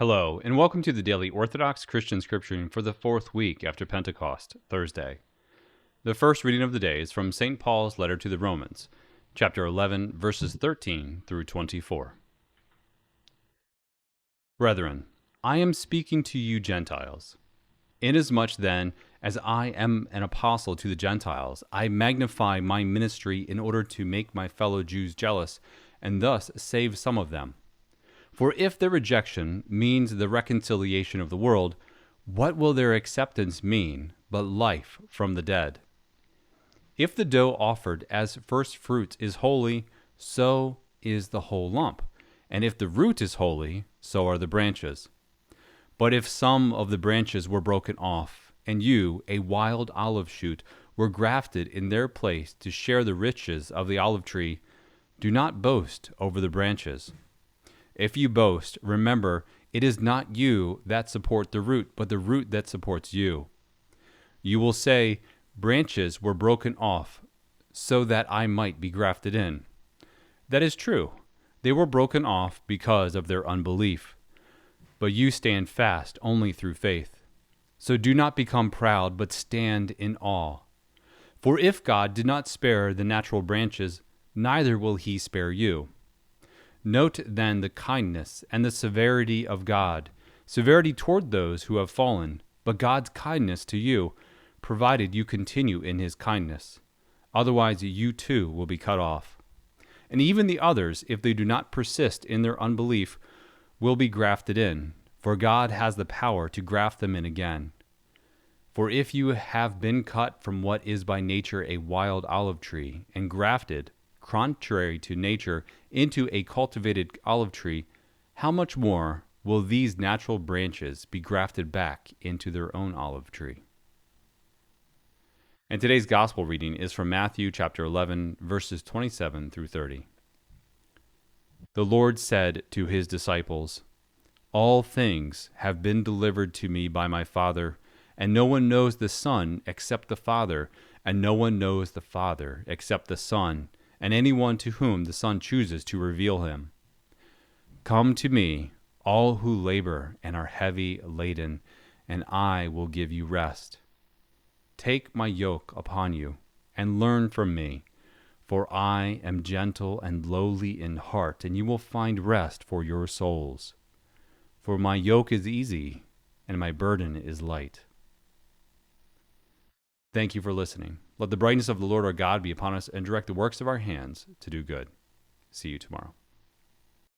Hello, and welcome to the daily Orthodox Christian scripture for the fourth week after Pentecost, Thursday. The first reading of the day is from St. Paul's letter to the Romans, chapter 11, verses 13 through 24. Brethren, I am speaking to you Gentiles. Inasmuch then as I am an apostle to the Gentiles, I magnify my ministry in order to make my fellow Jews jealous, and thus save some of them. For if their rejection means the reconciliation of the world, what will their acceptance mean but life from the dead? If the dough offered as first fruits is holy, so is the whole lump. And if the root is holy, so are the branches. But if some of the branches were broken off, and you, a wild olive shoot, were grafted in their place to share the riches of the olive tree, do not boast over the branches. If you boast, remember, it is not you that support the root, but the root that supports you. You will say, branches were broken off so that I might be grafted in. That is true. They were broken off because of their unbelief. But you stand fast only through faith. So do not become proud, but stand in awe. For if God did not spare the natural branches, neither will he spare you. Note then the kindness and the severity of God, severity toward those who have fallen, but God's kindness to you, provided you continue in his kindness. Otherwise you too will be cut off. And even the others, if they do not persist in their unbelief, will be grafted in, for God has the power to graft them in again. For if you have been cut from what is by nature a wild olive tree, and grafted, contrary to nature, into a cultivated olive tree, how much more will these natural branches be grafted back into their own olive tree? And today's gospel reading is from Matthew chapter 11, verses 27 through 30. The Lord said to his disciples, "All things have been delivered to me by my Father, and no one knows the Son except the Father, and no one knows the Father except the Son, and anyone to whom the Son chooses to reveal him. Come to me, all who labor and are heavy laden, and I will give you rest. Take my yoke upon you, and learn from me, for I am gentle and lowly in heart, and you will find rest for your souls. For my yoke is easy, and my burden is light." Thank you for listening. Let the brightness of the Lord our God be upon us and direct the works of our hands to do good. See you tomorrow.